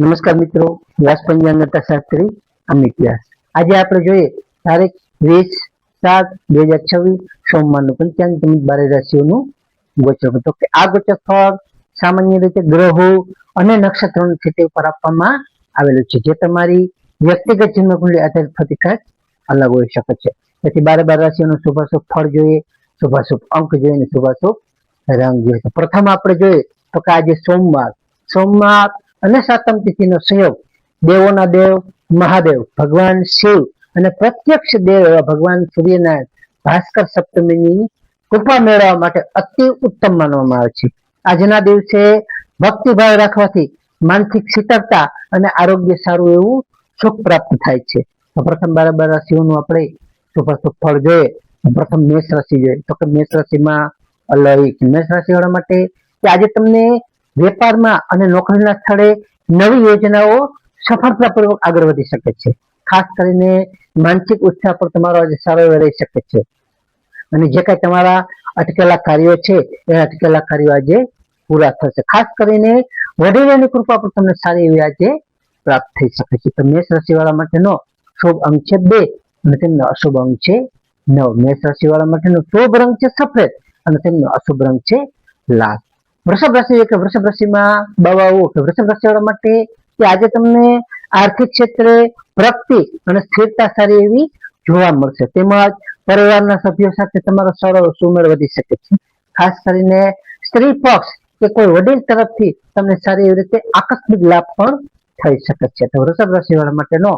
નમસ્કાર મિત્રો, વ્યાસ પંચાંગ શાસ્ત્રી અમિત વ્યાસ. આજે આપણે જોઈએ તારીખ 20/7/2026 સોમવારનું પંચાંગ તેમજ 12 રાશિઓનું ગોચર. તો કે આ ગોચર ફળ સામાન્ય રીતે ગ્રહો અને નક્ષત્રોની સ્થિતિ ઉપર આપવામાં આવેલું છે, જે તમારી વ્યક્તિગત જન્મકુંડલી આધારિત પ્રતિકાર અલગ હોઈ શકે છે. તેથી 12 રાશિઓનું શુભાશુભ ફળ જોઈએ, શુભાશુભ અંક જોઈએ અને શુભાશુભ રંગ જોઈએ. તો પ્રથમ આપણે જોઈએ તો કે આજે સોમવાર અને સાતમ તિથિનો સંયોગ દેવોના દેવ મહાદેવ ભગવાન શિવ અને પ્રત્યક્ષ દેવ એવા ભગવાન સૂર્યનારાયણ ભાસ્કર સપ્તમીની કૃપા મેળવવા માટે અતિ ઉત્તમ માનવામાં આવે છે. આજના દિવસે ભક્તિભાવ રાખવાથી માનસિક શીતળતા અને આરોગ્ય સારું એવું સુખ પ્રાપ્ત થાય છે. તો પ્રથમ 12 રાશિઓનું આપણે શુભાશુભ ફળ જોઈએ. પ્રથમ મેષ રાશિ જોઈએ તો કે મેષ રાશિમાં અલૌકિક મેષ રાશિ વાળા માટે કે આજે તમને વેપારમાં અને નોકરીના સ્થળે નવી યોજનાઓ સફળતાપૂર્વક આગળ વધી શકે છે. ખાસ કરીને માનસિક ઉત્સાહ પર તમારો આજે સારો એવો રહી શકે છે અને જે કઈ તમારા અટકેલા કાર્યો છે એ અટકેલા કાર્યો આજે પૂરા થશે. ખાસ કરીને વડીલોની કૃપા પર તમને સારી એવી આજે પ્રાપ્ત થઈ શકે છે. તો મેષ રાશિ વાળા માટેનો શુભ અંક છે 2 અને તેમનો અશુભ અંક છે 9. મેષ રાશિ વાળા માટેનો શુભ રંગ છે સફેદ અને તેમનો અશુભ રંગ છે લાલ. વૃષભ રાશિ કે વૃષભ રાશિમાં બાવાઓ કે વૃષભ રાશિ વાળા માટે કે આજે તમને આર્થિક ક્ષેત્રે પ્રગતિ અને સ્થિરતા સારી એવી જોવા મળશે. તેમજ પરિવારના સભ્યો સાથે તમારો સારો સુમેળ વધી શકે છે. ખાસ કરીને સ્ત્રી પક્ષ કે કોઈ વડીલ તરફથી તમને સારી એવી રીતે આકસ્મિક લાભ પણ થઈ શકે છે. તો વૃષભ રાશિ વાળા માટેનો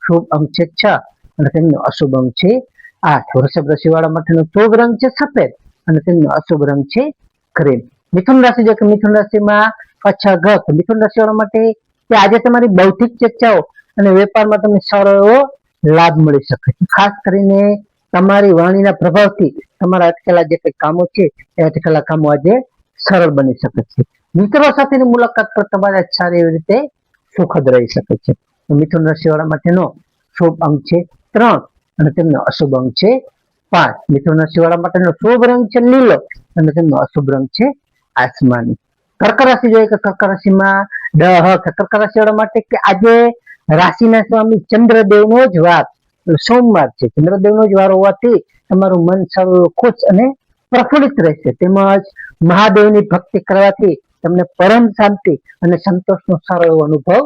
શુભ અંક છે 6 અને તેમનો અશુભ અંક છે 8. વૃષભ રાશિ વાળા માટેનો શુભ રંગ છે સફેદ અને તેમનો અશુભ રંગ છે ક્રીમ. મિથુન રાશિ જો કે મિથુન રાશિમાં પછાગત મિથુન રાશિ વાળા માટે કે આજે તમારી બૌદ્ધિક ચર્ચાઓ અને વેપારમાં તમને સારો એવો લાભ મળી શકે છે. ખાસ કરીને તમારી વાણીના પ્રભાવથી તમારા અટકેલા જે કઈ કામો છે એ અટકેલા કામો આજે સરળ બની શકે છે. મિત્રો સાથેની મુલાકાત પર તમારે સારી એવી રીતે સુખદ રહી શકે છે. મિથુન રાશિ વાળા માટેનો શુભ અંક છે 3 અને તેમનો અશુભ અંક છે 5. મિથુન રાશિ વાળા માટેનો શુભ રંગ છે લીલો અને તેમનો અશુભ રંગ છે આસમાની. કર્ક રાશિ જોઈએ કે કર્ક રાશિમાં કર્ક રાશિ વાળા માટે કે આજે રાશિના સ્વામી ચંદ્રદેવનો જ વાર સોમવાર છે. ચંદ્રદેવનો જ વાર હોવાથી તમારું મન સારું ખુશ અને પ્રફુલ્લિત રહેશે. તેમજ મહાદેવની ભક્તિ કરવાથી તમને પરમ શાંતિ અને સંતોષનો સારો એવો અનુભવ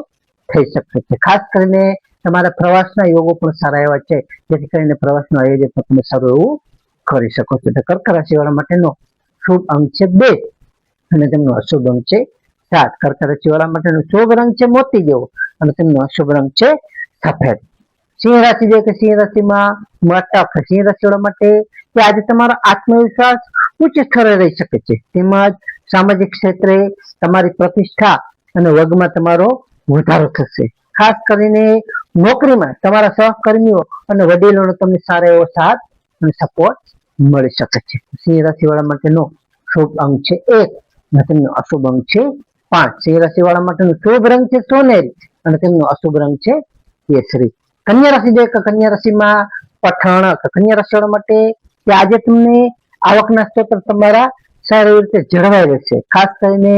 થઈ શકે છે. ખાસ કરીને તમારા પ્રવાસના યોગો પણ સારા એવા છે, જેથી કરીને પ્રવાસનું આયોજન તમે સારું એવું કરી શકો છો. તો કર્ક રાશિ વાળા માટેનો શુભ અંક છે 2 અને તેમનો અશુભ અંક છે 7. કર્ક રાશિ વાળા માટેનો શુભ રંગ છે મોતી જેવો અને તેમનો અશુભ રંગ છે સફેદ. સિંહ રાશિ જોઈએ કે સિંહ રાશિમાં મટક સિંહ રાશિ વાળા માટે કે આજે તમારો આત્મવિશ્વાસ ઉચ્ચ સ્તરે રહી શકે છે. તેમજ સામાજિક ક્ષેત્રે તમારી પ્રતિષ્ઠા અને વર્ગમાં તમારો વધારો થશે. ખાસ કરીને નોકરીમાં તમારા સહકર્મીઓ અને વડીલોનો તમને સારો એવો સાથ અને સપોર્ટ મળી શકે છે. સિંહ રાશિ વાળા માટેનો શુભ અંક છે 1 અને તેમનો અશુભ અંક છે 5. સિંહ રાશિ વાળા માટેનો શુભ રંગ છે સોનેરી અને તેમનો અશુભ રંગ છે કેસરી. કન્યા રાશિ જોઈએ કે કન્યા રાશિમાં પઠાણ કન્યા રાશિ વાળા માટે કે આજે તમને આવકના સ્ત્રોત તમારા સારી રીતે જળવાઈ રહેશે. ખાસ કરીને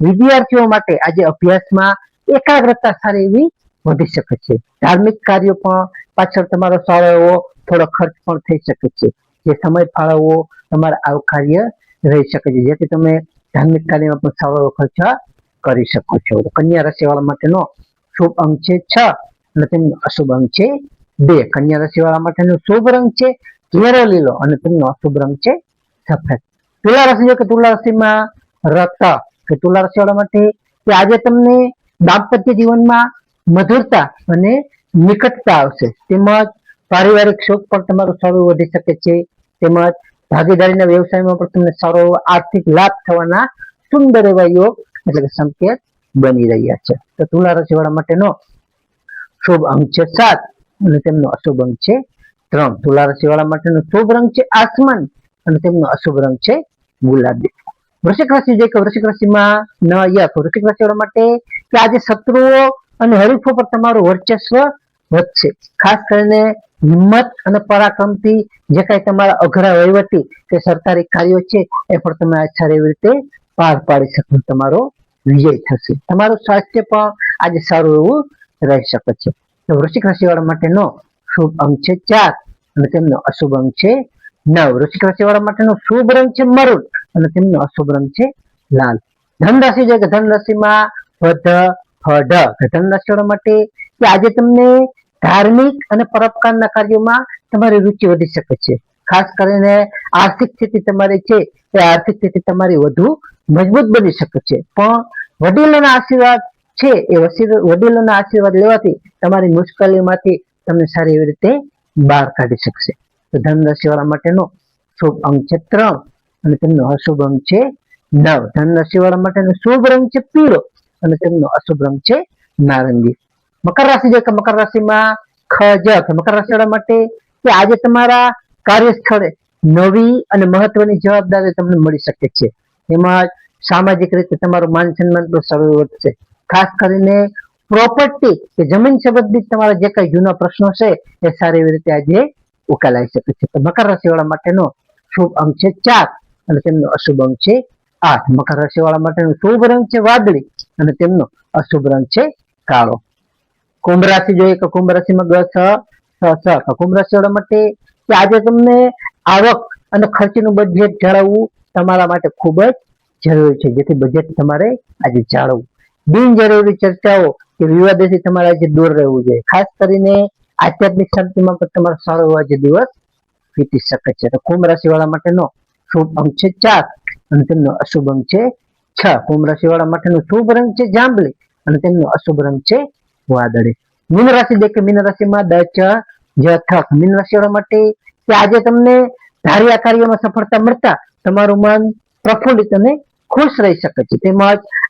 વિદ્યાર્થીઓ માટે આજે અભ્યાસમાં એકાગ્રતા સારી એવી વધી શકે છે. ધાર્મિક કાર્યો પણ પાછળ તમારો સારો એવો થોડો ખર્ચ પણ થઈ શકે છે, જે સમય ફાળવવો તમારા આવકાર્ય રહી શકે છે, જેથી તમે ધાર્મિક કાર્યમાં પણ સારો એવો ખર્ચ કરી શકો છો. કન્યા રાશિ વાળા માટેનો શુભ અંક છે 6 અને તેમનો અશુભ અંક છે 2. કન્યા રાશિ વાળા માટેનો શુભ રંગ છે ઘેરો લીલો અને તેમનો અશુભ રંગ છે સફેદ. તુલા રાશિ કે તુલા રાશિમાં રક્ત કે તુલા રાશિ વાળા માટે કે આજે તમને દાંપત્ય જીવનમાં મધુરતા અને નિકટતા આવશે. તેમજ પારિવારિક સુખ પણ તમારું સારું વધી શકે છે. તેમજ ભાગીદારીના વ્યવસાયમાં પણ તમને સારો આર્થિક લાભ થવાના સુંદર એવા યોગ એટલે કે સંકેત બની રહ્યા છે. તો તુલા રાશિ વાળા માટેનો શુભ અંક છે 7 અને તેમનો અશુભ અંક છે 3. તુલા રાશિ વાળા માટેનો શુભ રંગ છે આસમાની અને તેમનો અશુભ રંગ છે ગુલાબી. વૃશ્ચિક રાશિ જે કે વૃશ્ચિક રાશિમાં વૃશ્ચિક રાશિ વાળા માટે કે આજે શત્રુઓ અને હરીફો પર તમારું વર્ચસ્વ વધશે. ખાસ કરીને હિંમત અને પરાક્રમથી જે કઈ તમારા અઘરા વહીવટી કે સરકારી કાર્યો છે એ પણ તમે સારી એવી રીતે પાર પાડી શકો, તમારો વિજય થશે. તમારું સ્વાસ્થ્ય પણ આજે સારું એવું રહી શકે છે. તો વૃશ્ચિક રાશિ વાળા માટેનો શુભ અંક છે 4 અને તેમનો અશુભ અંક છે 9. વૃશ્ચિક રાશિ વાળા માટેનો શુભ રંગ છે મરૂન અને તેમનો અશુભ રંગ છે લાલ. ધન રાશિ છે કે ધન રાશિમાં વધ ફઢ. ધન રાશિ વાળા માટે કે આજે તમને ધાર્મિક અને પરોપકારના કાર્યોમાં તમારી રુચિ વધી શકે છે. ખાસ કરીને આર્થિક સ્થિતિ તમારી છે એ આર્થિક સ્થિતિ તમારી વધુ મજબૂત બની શકે છે. પણ વડીલોના આશીર્વાદ છે એ વડીલોના આશીર્વાદ લેવાથી તમારી મુશ્કેલીમાંથી તમને સારી એવી રીતે બહાર કાઢી શકશે. તો ધન રાશિ વાળા માટેનો શુભ અંક છે 3 અને તેમનો અશુભ અંક છે 9. ધન રાશિ વાળા માટેનો શુભ રંગ છે પીળો અને તેમનો અશુભ રંગ છે નારંગી. મકર રાશિ છે કે મકર રાશિમાં ખજ. મકર રાશિ વાળા માટે કે આજે તમારા કાર્યસ્થળે નવી અને મહત્વની જવાબદારી તમને મળી શકે છે. એમાં સામાજિક રીતે તમારું માન સન્માન પણ સારું વધશે. ખાસ કરીને પ્રોપર્ટી કે જમીન સંબંધિત તમારા જે કઈ જૂના પ્રશ્નો છે એ સારી એવી રીતે આજે ઉકેલાઈ શકે છે. તો મકર રાશિ વાળા માટેનો શુભ અંક છે 4 અને તેમનો અશુભ અંક છે 8. મકર રાશિ વાળા માટેનો શુભ રંગ છે વાદળી અને તેમનો અશુભ રંગ છે કાળો. કુંભ રાશિ જોઈએ તો કુંભ રાશિમાં કુંભ રાશિ વાળા માટે કે આજે તમને આવક અને ખર્ચનું બજેટ જાળવવું તમારા માટે ખૂબ જ જરૂરી છે. જેથી બજેટ તમારે આજે જાળવવું. બિનજરૂરી ચર્ચાઓ કે વિવાદોથી તમારે આજે દૂર રહેવું જોઈએ. ખાસ કરીને આધ્યાત્મિક શાંતિમાં પણ તમારો સારો એવો આજે દિવસ વીતી શકે છે. તો કુંભ રાશિ વાળા માટેનો શુભ અંક છે 4 અને તેમનો અશુભ અંક છે 6. કુંભ રાશિ વાળા માટેનો શુભ રંગ છે જાંબલી અને તેમનો અશુભ રંગ છે વાદળી. મીન રાશિ દેખે મીન રાશિમાં જથક. મીન રાશિ વાળા માટે કે આજે તમને ધાર્યા કાર્યોમાં સફળતા મળતા તમારું મન પ્રફુલ્લિત અને ખુશ રહી શકે છે. તેમજ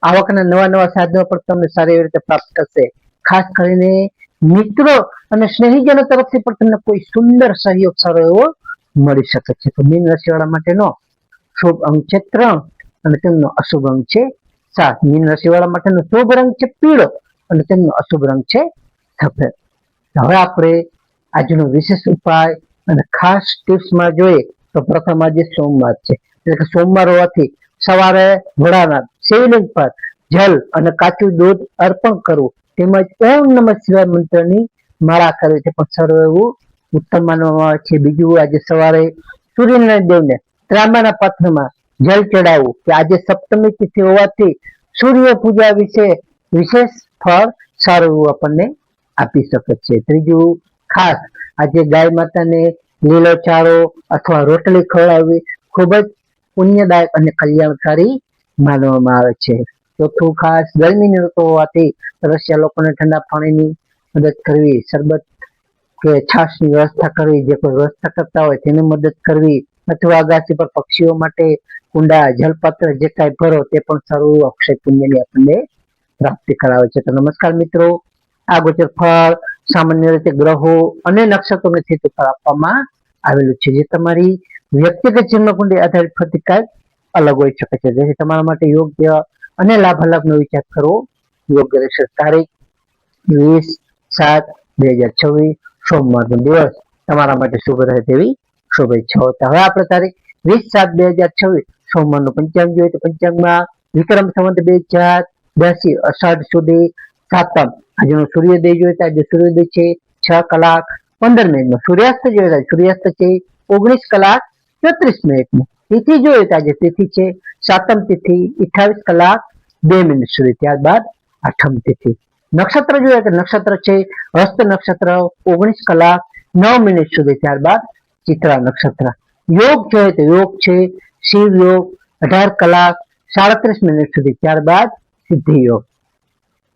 આવકના નવા સાધનો પણ તમને સારી એવી રીતે પ્રાપ્ત થશે. ખાસ કરીને મિત્રો અને સ્નેહીજનો તરફથી પણ તમને કોઈ સુંદર સહયોગ સારો એવો મળી શકે છે. તો મીન રાશિ વાળા માટેનો શુભ અંક છે 3 અને તેમનો અશુભ અંક છે 7. મીન રાશિ વાળા માટેનો શુભ રંગ છે પીળો અને તેમનો અશુભ રંગ છે સફેદ. હવે આપણે આજનો વિશેષ ઉપાય અને ખાસ ટિપ્સમાં જોઈએ તો પ્રથમ આજે સોમવાર છે, એટલે કે સોમવાર હોવાથી સવારે ભોળાનાથ શિવલિંગ પર જલ અને કાચું દૂધ અર્પણ કરવું તેમજ ઓમ નમઃ શિવાય મંત્રની માળા કરવી તે પણ સર્વ એવું ઉત્તમ માનવામાં આવે છે. બીજું આજે સવારે સૂર્યનારાયણ દેવને ત્રાંબાના પાત્રમાં જલ ચડાવવું કે આજે સપ્તમી તિથિ હોવાથી સૂર્ય પૂજા વિશે વિશેષ ફળ સારું એવું આપણને આપી શકે છે. ત્રીજું ખાસ આજે ગાય માતાને લીલો ચારો અથવા રોટલી ખવડાવવી ખૂબ જ પુણ્યદાયક અને કલ્યાણકારી માનવામાં આવે છે. ચોથું ખાસ ગરમીની ઋતુ હોવાથી તરસ્યા લોકોને ઠંડા પાણીની મદદ કરવી, શરબત કે છાશની વ્યવસ્થા કરવી, જે કોઈ વ્યવસ્થા કરતા હોય તેની મદદ કરવી અથવા અગાસી પર પક્ષીઓ માટે કુંડા જલપાત્ર જે કાંઈ ભરો તે પણ સારું અક્ષય પુણ્યની આપણને પ્રાપ્તિ કરાવે છે. તો નમસ્કાર મિત્રો, આ ગોચર ફળ સામાન્ય રીતે ગ્રહો અને નક્ષત્રોની સ્થિતિ પર આપવામાં આવેલું છે, જે તમારી વ્યક્તિગત જન્મકુંડળી આધારિત ફરતી કાંઈક અલગ હોઈ શકે છે. જેથી તમારા માટે યોગ્ય અને લાભાલાભનો વિચાર કરવો યોગ્ય રહેશે. તારીખ 20/7/2026 સોમવારનો દિવસ તમારા માટે શુભ રહે તેવી શુભેચ્છાઓ. હવે આપણે તારીખ 20/7/2026 સોમવારનું પંચાંગ જોઈએ તો પંચાંગમાં વિક્રમ સંવત 2082 અષાઢ સુધી સાતમ. આજનો સૂર્યોદય જોઈએ તો આજે સૂર્યોદય છે 6:15. સૂર્યાસ્ત જોઈએ તો સૂર્યાસ્ત છે 19:34. તિથિ જોઈએ તો આજે તિથિ છે સાતમ તિથિ 28:02 સુધી. ત્યારબાદ આઠમ તિથિ. નક્ષત્ર જોઈએ તો નક્ષત્ર છે હસ્ત નક્ષત્ર 19:09 સુધી. ત્યારબાદ ચિત્રા નક્ષત્ર. યોગ જોઈએ તો યોગ છે શિવ યોગ 18:37 સુધી. ત્યારબાદ સિદ્ધિ યોગ.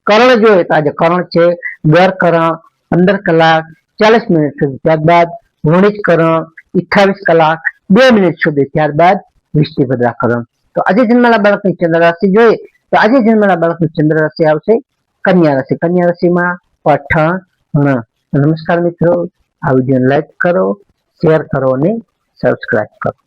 કરણ જોઈએ તો આજે કરણ છે ગર કરણ 15:40 સુધી. ત્યારબાદ વણિજ કરણ 28:02 સુધી. ત્યારબાદ વિષ્ટિભદ્રા કરણ. તો આજે જન્મેલા બાળકની ચંદ્ર રાશિ જોઈએ તો આજે જન્મેલા બાળકની ચંદ્ર રાશિ આવશે કન્યા રાશિ. કન્યા રાશિમાં પઠણ. નમસ્કાર મિત્રો, આ વિડીયોને લાઈક કરો, શેર કરો અને સબસ્ક્રાઇબ કરો.